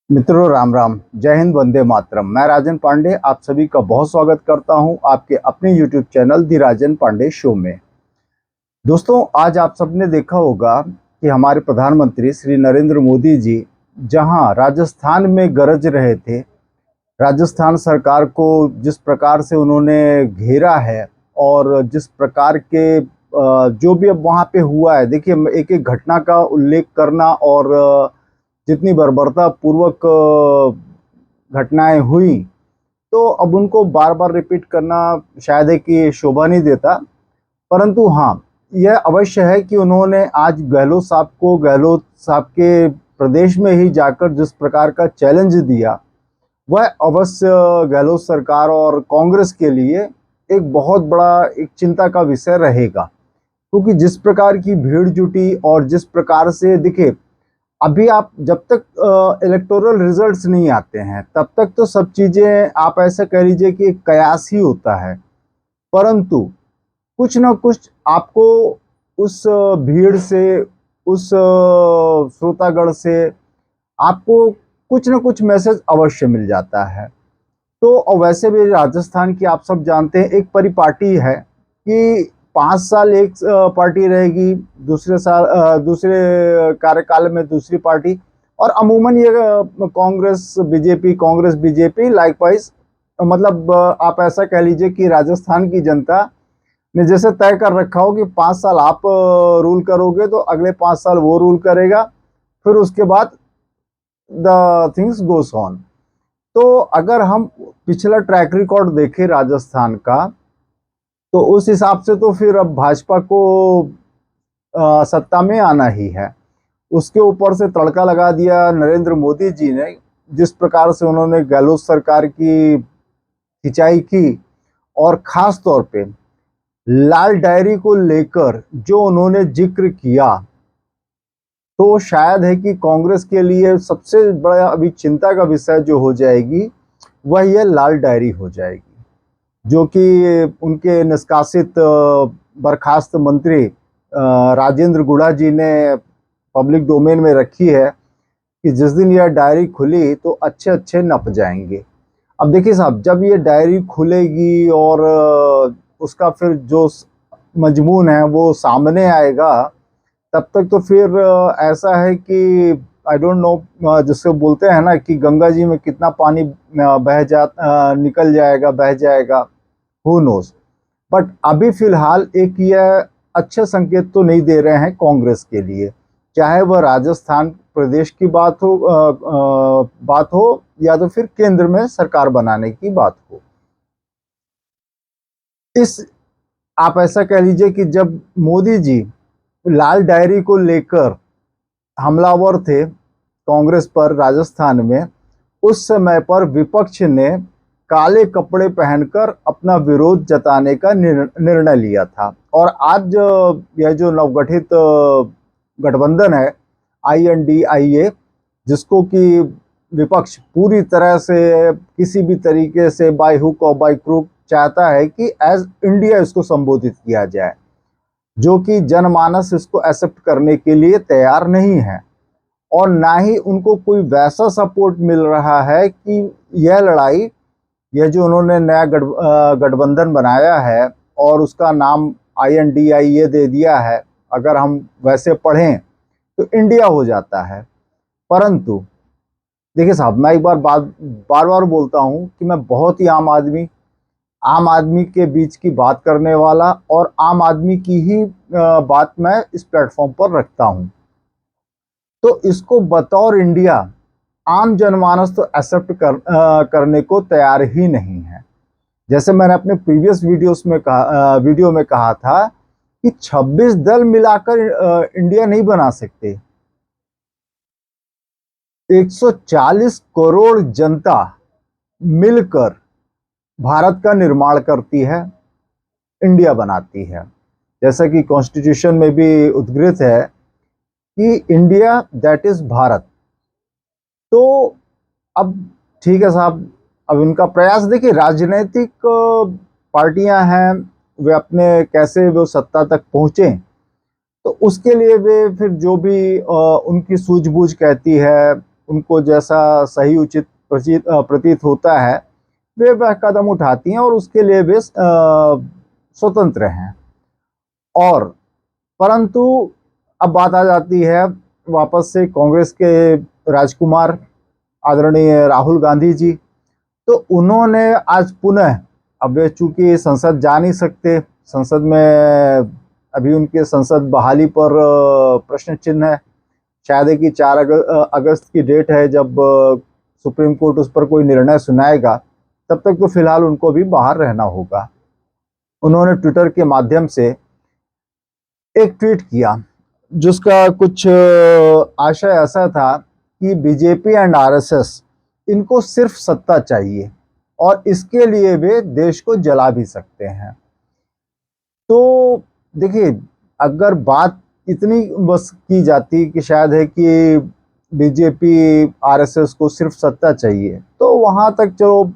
मित्रों, राम राम, जय हिंद, वंदे मातरम। मैं राजन पांडे आप सभी का बहुत स्वागत करता हूं आपके अपने यूट्यूब चैनल दी राजन पांडे शो में। दोस्तों, आज आप सबने देखा होगा कि हमारे प्रधानमंत्री श्री नरेंद्र मोदी जी जहां राजस्थान में गरज रहे थे, राजस्थान सरकार को जिस प्रकार से उन्होंने घेरा है और जिस प्रकार के जो भी अब वहां पे हुआ है, देखिए एक एक घटना का उल्लेख करना और जितनी बर्बरता पूर्वक घटनाएं हुई, तो अब उनको बार बार रिपीट करना शायद है कि शोभा नहीं देता। परंतु हाँ, यह अवश्य है कि उन्होंने आज गहलोत साहब के प्रदेश में ही जाकर जिस प्रकार का चैलेंज दिया, वह अवश्य गहलोत सरकार और कांग्रेस के लिए एक बहुत बड़ा एक चिंता का विषय रहेगा। क्योंकि जिस प्रकार की भीड़ जुटी और जिस प्रकार से दिखे, अभी आप जब तक इलेक्टोरल रिजल्ट्स नहीं आते हैं तब तक तो सब चीजें आप ऐसा कह लीजिए कि एक कयास ही होता है। परंतु कुछ ना कुछ आपको उस भीड़ से, उस श्रोतागण से आपको कुछ ना कुछ मैसेज अवश्य मिल जाता है। तो और वैसे भी राजस्थान की आप सब जानते हैं, एक परिपाटी है कि 5 साल एक पार्टी रहेगी, दूसरे साल दूसरे कार्यकाल में दूसरी पार्टी। और अमूमन ये कांग्रेस बीजेपी लाइकवाइज, मतलब आप ऐसा कह लीजिए कि राजस्थान की जनता ने जैसे तय कर रखा हो कि 5 साल आप रूल करोगे तो अगले 5 साल वो रूल करेगा, फिर उसके बाद द थिंग्स गोस ऑन। तो अगर हम पिछला ट्रैक रिकॉर्ड देखें राजस्थान का, तो उस हिसाब से तो फिर अब भाजपा को सत्ता में आना ही है। उसके ऊपर से तड़का लगा दिया नरेंद्र मोदी जी ने, जिस प्रकार से उन्होंने गहलोत सरकार की खिंचाई की। और खास तौर पे लाल डायरी को लेकर जो उन्होंने जिक्र किया, तो शायद है कि कांग्रेस के लिए सबसे बड़ा अभी चिंता का विषय जो हो जाएगी, वह यह लाल डायरी हो जाएगी, जो कि उनके निष्कासित बर्खास्त मंत्री राजेंद्र गुड़ा जी ने पब्लिक डोमेन में रखी है कि जिस दिन यह डायरी खुली तो अच्छे अच्छे नप जाएंगे। अब देखिए साहब, जब ये डायरी खुलेगी और उसका फिर जो मजमून है वो सामने आएगा, तब तक तो फिर ऐसा है कि आई डोंट नो, जिससे बोलते हैं ना कि गंगा जी में कितना पानी निकल जाएगा, बह जाएगा, हु नोस। बट अभी फिलहाल एक यह अच्छे संकेत तो नहीं दे रहे हैं कांग्रेस के लिए, चाहे वह राजस्थान प्रदेश की बात हो या तो फिर केंद्र में सरकार बनाने की बात हो। इस आप ऐसा कह लीजिए कि जब मोदी जी लाल डायरी को लेकर हमलावर थे कांग्रेस पर राजस्थान में, उस समय पर विपक्ष ने काले कपड़े पहनकर अपना विरोध जताने का निर्णय लिया था। और आज यह जो नवगठित गठबंधन है INDIA, जिसको कि विपक्ष पूरी तरह से किसी भी तरीके से बाय हुक और बाय क्रूक चाहता है कि एज इंडिया इसको संबोधित किया जाए, जो कि जनमानस इसको एक्सेप्ट करने के लिए तैयार नहीं है। और ना ही उनको कोई वैसा सपोर्ट मिल रहा है कि यह लड़ाई, यह जो उन्होंने नया गठबंधन बनाया है और उसका नाम INDIA दे दिया है, अगर हम वैसे पढ़ें तो इंडिया हो जाता है। परंतु देखिए साहब, मैं एक बार बार बार बोलता हूं कि मैं बहुत ही आम आदमी के बीच की बात करने वाला और आम आदमी की ही बात मैं इस प्लेटफॉर्म पर रखता हूं। तो इसको बतौर इंडिया आम जनमानस तो एक्सेप्ट करने को तैयार ही नहीं है। जैसे मैंने अपने प्रीवियस वीडियो में कहा था कि 26 दल मिलाकर इंडिया नहीं बना सकते। 140 करोड़ जनता मिलकर भारत का निर्माण करती है, इंडिया बनाती है। जैसा कि कॉन्स्टिट्यूशन में भी उद्घृत है कि इंडिया दैट इज भारत। तो अब ठीक है साहब, अब इनका प्रयास देखिए, राजनीतिक पार्टियां हैं, वे अपने कैसे वो सत्ता तक पहुंचे, तो उसके लिए वे फिर जो भी उनकी सूझबूझ कहती है, उनको जैसा सही उचित प्रतीत होता है वे वह कदम उठाती हैं और उसके लिए वे स्वतंत्र हैं। और परंतु अब बात आ जाती है वापस से कांग्रेस के राजकुमार आदरणीय राहुल गांधी जी। तो उन्होंने आज पुनः, अब वे चूंकि संसद जा नहीं सकते, संसद में अभी उनके संसद बहाली पर प्रश्न चिन्ह है। शायद है कि 4 अगस्त की डेट है जब सुप्रीम कोर्ट उस पर कोई निर्णय सुनाएगा, तब तक तो फिलहाल उनको भी बाहर रहना होगा। उन्होंने ट्विटर के माध्यम से एक ट्वीट किया जिसका कुछ आशय ऐसा था कि बीजेपी एंड आरएसएस इनको सिर्फ सत्ता चाहिए और इसके लिए वे देश को जला भी सकते हैं। तो देखिए, अगर बात इतनी बस की जाती कि शायद है कि बीजेपी आरएसएस को सिर्फ सत्ता चाहिए तो वहां तक चलो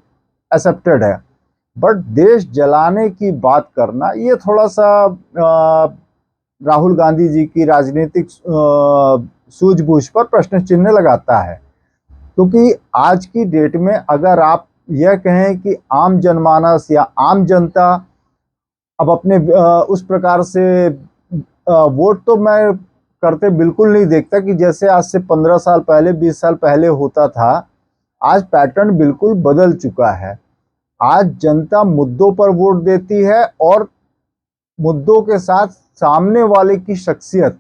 एक्सेप्टेड है, बट देश जलाने की बात करना ये थोड़ा सा राहुल गांधी जी की राजनीतिक सूझबूझ पर प्रश्न चिन्ह लगाता है। क्योंकि आज की डेट में अगर आप यह कहें कि आम जनमानस या आम जनता अब अपने उस प्रकार से वोट तो मैं करते बिल्कुल नहीं देखता कि जैसे आज से 15 साल पहले 20 साल पहले होता था। आज पैटर्न बिल्कुल बदल चुका है। आज जनता मुद्दों पर वोट देती है और मुद्दों के साथ सामने वाले की शख्सियत,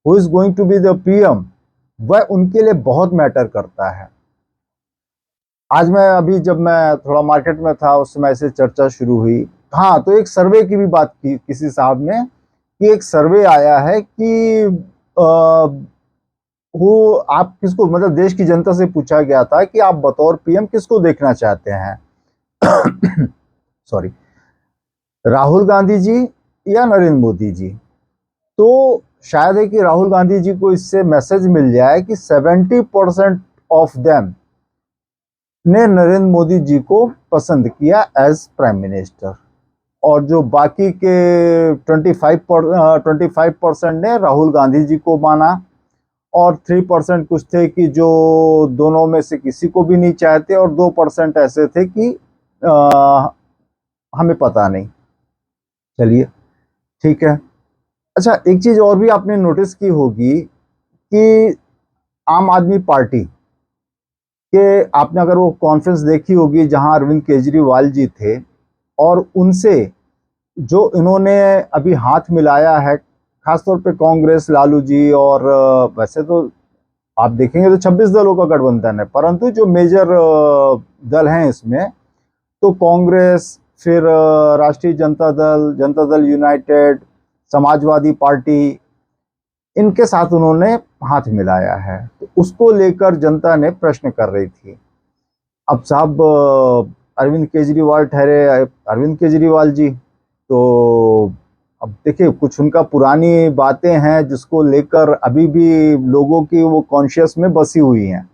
who is going to be the PM, वह उनके लिए बहुत मैटर करता है। आज मैं अभी जब मैं थोड़ा मार्केट में था उस समय से चर्चा शुरू हुई। हाँ, तो एक सर्वे की भी बात की किसी साहब ने कि एक सर्वे आया है कि वो आप किसको, मतलब देश की जनता से पूछा गया था कि आप बतौर पीएम किसको देखना चाहते हैं सॉरी, राहुल गांधी जी या नरेंद्र मोदी जी। तो शायद है कि राहुल गांधी जी को इससे मैसेज मिल जाए कि 70% ऑफ देम ने नरेंद्र मोदी जी को पसंद किया एज प्राइम मिनिस्टर, और जो बाकी के 25% ने राहुल गांधी जी को माना, और 3% कुछ थे कि जो दोनों में से किसी को भी नहीं चाहते, और 2% ऐसे थे कि हमें पता नहीं। चलिए ठीक है। अच्छा, एक चीज और भी आपने नोटिस की होगी कि आम आदमी पार्टी के, आपने अगर वो कॉन्फ्रेंस देखी होगी जहां अरविंद केजरीवाल जी थे, और उनसे जो इन्होंने अभी हाथ मिलाया है, खासतौर पे कांग्रेस, लालू जी, और वैसे तो आप देखेंगे तो 26 दलों का गठबंधन है, परंतु जो मेजर दल हैं इसमें तो कांग्रेस, फिर राष्ट्रीय जनता दल यूनाइटेड, समाजवादी पार्टी, इनके साथ उन्होंने हाथ मिलाया है। तो उसको लेकर जनता ने प्रश्न कर रही थी। अब साहब अरविंद केजरीवाल ठहरे अरविंद केजरीवाल जी, तो अब देखिए कुछ उनका पुरानी बातें हैं जिसको लेकर अभी भी लोगों की वो कॉन्शियस में बसी हुई हैं,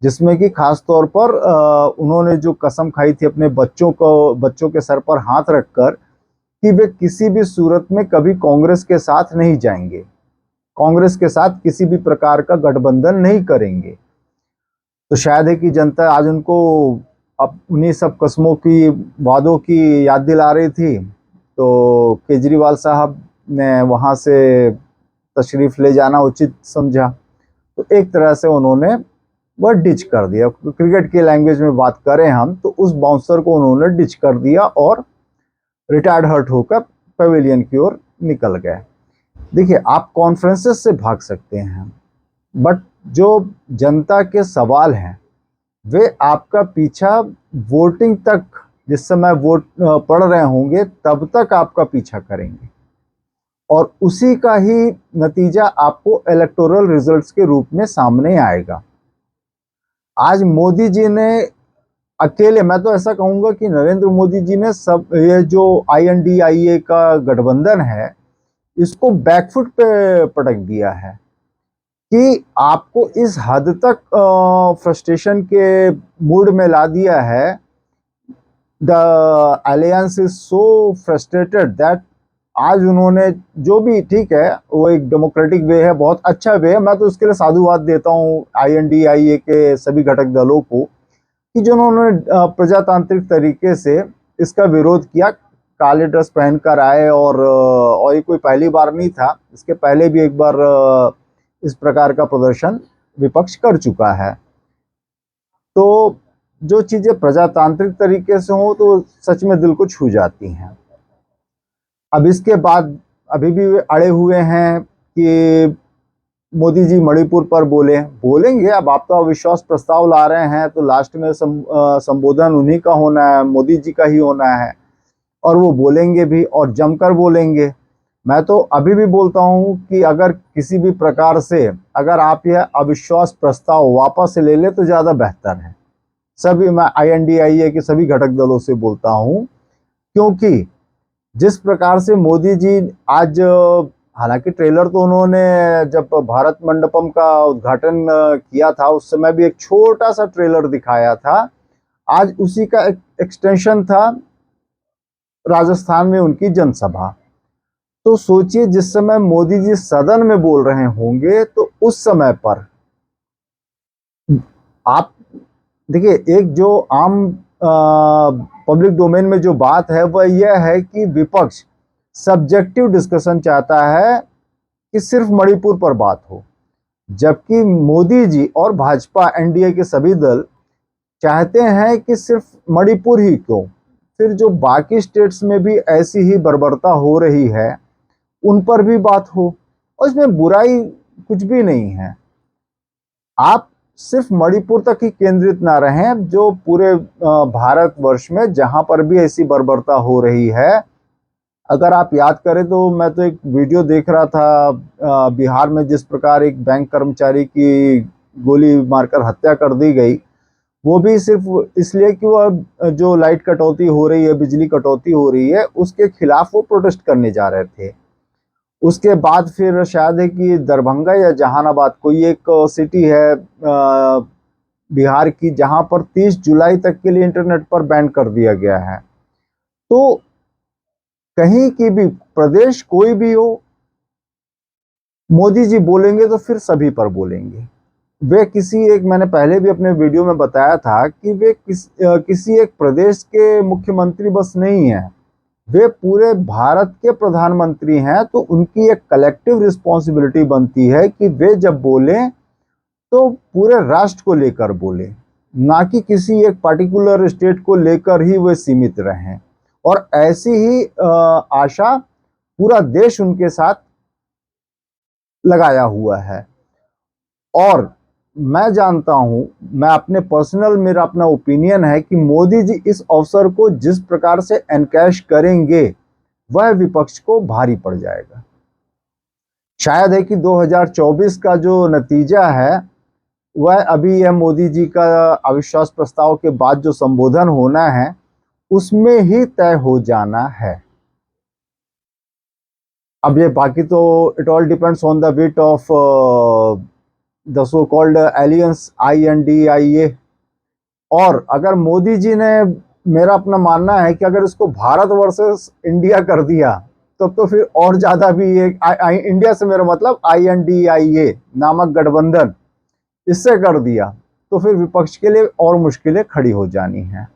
जिसमें कि खास तौर पर उन्होंने जो कसम खाई थी अपने बच्चों के सर पर हाथ रखकर कि वे किसी भी सूरत में कभी कांग्रेस के साथ नहीं जाएंगे, कांग्रेस के साथ किसी भी प्रकार का गठबंधन नहीं करेंगे। तो शायद है कि जनता आज उनको अब उन्हीं सब कसमों की, वादों की याद दिला रही थी। तो केजरीवाल साहब ने वहां से तशरीफ ले जाना उचित समझा, तो एक तरह से उन्होंने वह डिच कर दिया। क्रिकेट की लैंग्वेज में बात करें हम तो उस बाउंसर को उन्होंने डिच कर दिया और रिटायर्ड हर्ट होकर पवेलियन की ओर निकल गए। देखिए, आप कॉन्फ्रेंसेस से भाग सकते हैं, बट जो जनता के सवाल हैं वे आपका पीछा वोटिंग तक, जिस समय वोट पड़ रहे होंगे तब तक आपका पीछा करेंगे, और उसी का ही नतीजा आपको इलेक्टोरल रिजल्ट्स के रूप में सामने आएगा। आज मोदी जी ने अकेले, मैं तो ऐसा कहूंगा कि नरेंद्र मोदी जी ने सब ये जो INDIA का गठबंधन है इसको बैकफुट पे पटक दिया है कि आपको इस हद तक फ्रस्ट्रेशन के मूड में ला दिया है। The alliance is so frustrated that आज उन्होंने जो भी, ठीक है, वो एक डेमोक्रेटिक वे है, बहुत अच्छा वे है, मैं तो उसके लिए साधुवाद देता हूँ INDIA के सभी घटक दलों को कि जो उन्होंने प्रजातांत्रिक तरीके से इसका विरोध किया, काले ड्रेस पहनकर आए। और ये कोई पहली बार नहीं था, इसके पहले भी एक बार इस प्रकार का प्रदर्शन विपक्ष कर चुका है। तो जो चीजें प्रजातांत्रिक तरीके से हो तो सच में दिल को छू जाती हैं। अब इसके बाद अभी भी वे अड़े हुए हैं कि मोदी जी मणिपुर पर बोलेंगे। अब आप तो अविश्वास प्रस्ताव ला रहे हैं तो लास्ट में संबोधन उन्हीं का होना है, मोदी जी का ही होना है, और वो बोलेंगे भी और जमकर बोलेंगे। मैं तो अभी भी बोलता हूं कि अगर किसी भी प्रकार से अगर आप यह अविश्वास प्रस्ताव वापस ले ले तो ज्यादा बेहतर है। सभी, मैं INDIA के सभी घटक दलों से बोलता हूं, क्योंकि जिस प्रकार से मोदी जी आज, हालांकि ट्रेलर तो उन्होंने जब भारत मंडपम का उद्घाटन किया था उस समय भी एक छोटा सा ट्रेलर दिखाया था, आज उसी का एक्सटेंशन था राजस्थान में उनकी जनसभा। तो सोचिए जिस समय मोदी जी सदन में बोल रहे होंगे तो उस समय पर आप देखिए, एक जो आम पब्लिक डोमेन में जो बात है वह यह है कि विपक्ष सब्जेक्टिव डिस्कशन चाहता है कि सिर्फ मणिपुर पर बात हो, जबकि मोदी जी और भाजपा NDA के सभी दल चाहते हैं कि सिर्फ मणिपुर ही क्यों, फिर जो बाकी स्टेट्स में भी ऐसी ही बर्बरता हो रही है उन पर भी बात हो, और इसमें बुराई कुछ भी नहीं है। आप सिर्फ मणिपुर तक ही केंद्रित ना रहें, जो पूरे भारतवर्ष में जहां पर भी ऐसी बर्बरता हो रही है। अगर आप याद करें तो मैं तो एक वीडियो देख रहा था, बिहार में जिस प्रकार एक बैंक कर्मचारी की गोली मारकर हत्या कर दी गई, वो भी सिर्फ इसलिए कि वह जो लाइट कटौती हो रही है, बिजली कटौती हो रही है, उसके खिलाफ वो प्रोटेस्ट करने जा रहे थे। उसके बाद फिर शायद है कि दरभंगा या जहानाबाद कोई एक सिटी है बिहार की, जहां पर 30 जुलाई तक के लिए इंटरनेट पर बैन कर दिया गया है। तो कहीं की भी प्रदेश कोई भी हो, मोदी जी बोलेंगे तो फिर सभी पर बोलेंगे। वे किसी एक, मैंने पहले भी अपने वीडियो में बताया था कि वे किसी एक प्रदेश के मुख्यमंत्री बस नहीं है, वे पूरे भारत के प्रधानमंत्री हैं। तो उनकी एक कलेक्टिव रिस्पॉन्सिबिलिटी बनती है कि वे जब बोले तो पूरे राष्ट्र को लेकर बोले, ना कि किसी एक पर्टिकुलर स्टेट को लेकर ही वे सीमित रहें। और ऐसी ही आशा पूरा देश उनके साथ लगाया हुआ है। और मैं जानता हूं, मैं अपने पर्सनल, मेरा अपना ओपिनियन है कि मोदी जी इस अवसर को जिस प्रकार से एनकैश करेंगे वह विपक्ष को भारी पड़ जाएगा। शायद है कि 2024 का जो नतीजा है वह अभी यह मोदी जी का अविश्वास प्रस्ताव के बाद जो संबोधन होना है उसमें ही तय हो जाना है। अब ये बाकी तो it all depends on the wheat of the so called aliens INDIA। और अगर मोदी जी ने, मेरा अपना मानना है कि अगर इसको भारत वर्सेस इंडिया कर दिया तो फिर और ज्यादा भी एक इंडिया से मेरा मतलब INDIA नामक गठबंधन, इससे कर दिया तो फिर विपक्ष के लिए और मुश्किलें खड़ी हो जानी हैं।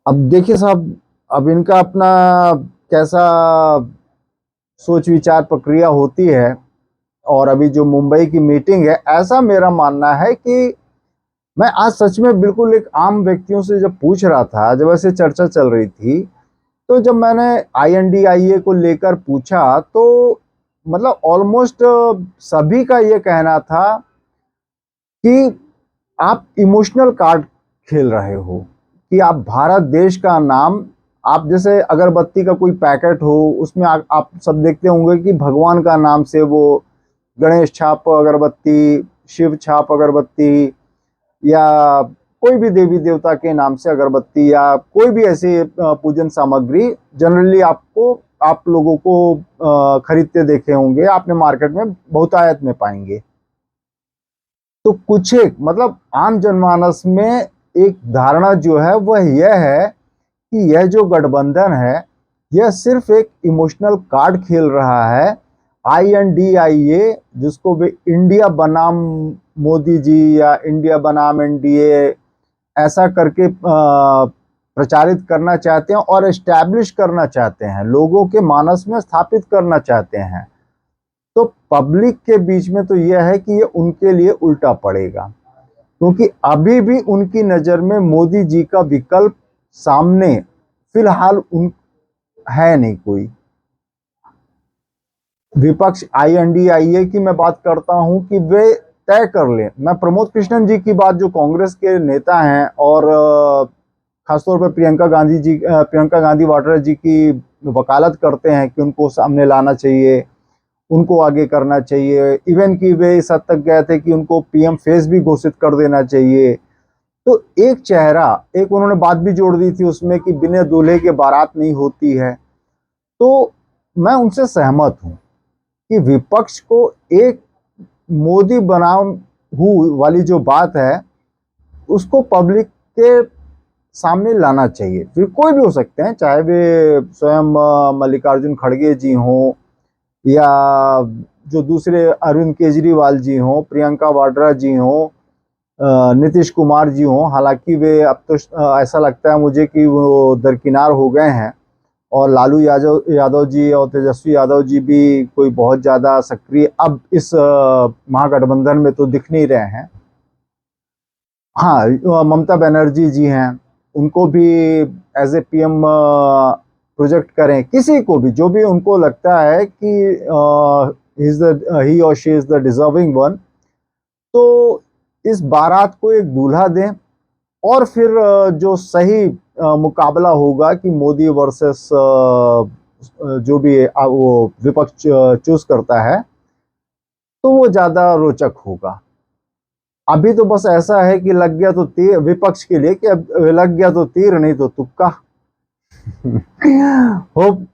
अब देखिए साहब, अब इनका अपना कैसा सोच विचार प्रक्रिया होती है। और अभी जो मुंबई की मीटिंग है, ऐसा मेरा मानना है कि मैं आज सच में बिल्कुल एक आम व्यक्तियों से जब पूछ रहा था, जब ऐसे चर्चा चल रही थी, तो जब मैंने INDIA को लेकर पूछा तो मतलब ऑलमोस्ट सभी का ये कहना था कि आप इमोशनल कार्ड खेल रहे हो, कि आप भारत देश का नाम, आप जैसे अगरबत्ती का कोई पैकेट हो उसमें आप सब देखते होंगे कि भगवान का नाम से वो गणेश छाप अगरबत्ती, शिव छाप अगरबत्ती, या कोई भी देवी देवता के नाम से अगरबत्ती, या कोई भी ऐसी पूजन सामग्री जनरली आप लोगों को खरीदते देखे होंगे, आपने मार्केट में बहुतायत में पाएंगे। तो कुछ एक मतलब आम जनमानस में एक धारणा जो है वह यह है कि यह जो गठबंधन है यह सिर्फ एक इमोशनल कार्ड खेल रहा है। INDIA, जिसको भी इंडिया बनाम मोदी जी या इंडिया बनाम NDA ऐसा करके प्रचारित करना चाहते हैं और एस्टैब्लिश करना चाहते हैं, लोगों के मानस में स्थापित करना चाहते हैं। तो पब्लिक के बीच में तो यह है कि ये उनके लिए उल्टा पड़ेगा, क्योंकि अभी भी उनकी नज़र में मोदी जी का विकल्प सामने फिलहाल उन है नहीं कोई। विपक्ष INDIA की मैं बात करता हूं कि वे तय कर लें। मैं प्रमोद कृष्णन जी की बात, जो कांग्रेस के नेता हैं और खासतौर पर प्रियंका गांधी वाड्रा जी की वकालत करते हैं कि उनको सामने लाना चाहिए, उनको आगे करना चाहिए। इवन कि वे इस हद तक गए थे कि उनको PM फेस भी घोषित कर देना चाहिए। तो एक चेहरा, एक उन्होंने बात भी जोड़ दी थी उसमें कि बिना दूल्हे के बारात नहीं होती है। तो मैं उनसे सहमत हूं कि विपक्ष को एक मोदी बनाम हु वाली जो बात है उसको पब्लिक के सामने लाना चाहिए। फिर कोई भी हो सकते हैं, चाहे वे स्वयं मल्लिकार्जुन खड़गे जी हों या जो दूसरे अरविंद केजरीवाल जी हों, प्रियंका वाड्रा जी हों, नीतीश कुमार जी हों। हालांकि वे अब तो ऐसा लगता है मुझे कि वो दरकिनार हो गए हैं, और लालू यादव जी और तेजस्वी यादव जी भी कोई बहुत ज़्यादा सक्रिय अब इस महागठबंधन में तो दिख नहीं रहे हैं। हाँ, ममता बनर्जी जी हैं, उनको भी एज ए PM प्रोजेक्ट करें, किसी को भी, जो भी उनको लगता है कि ही और she is the deserving one, तो इस बारात को एक दूल्हा दें। और फिर जो सही मुकाबला होगा कि मोदी वर्सेस जो भी वो विपक्ष चूज करता है, तो वो ज्यादा रोचक होगा। अभी तो बस ऐसा है कि लग गया तो तीर विपक्ष के लिए, कि अब लग गया तो तीर नहीं तो तुक्का। होप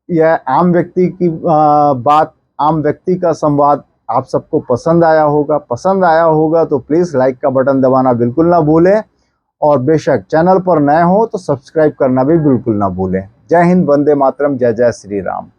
यह आम व्यक्ति की बात, आम व्यक्ति का संवाद आप सबको पसंद आया होगा। पसंद आया होगा तो प्लीज लाइक का बटन दबाना बिल्कुल ना भूलें, और बेशक चैनल पर नए हो तो सब्सक्राइब करना भी बिल्कुल ना भूलें। जय हिंद, वंदे मातरम, जय जय श्री राम।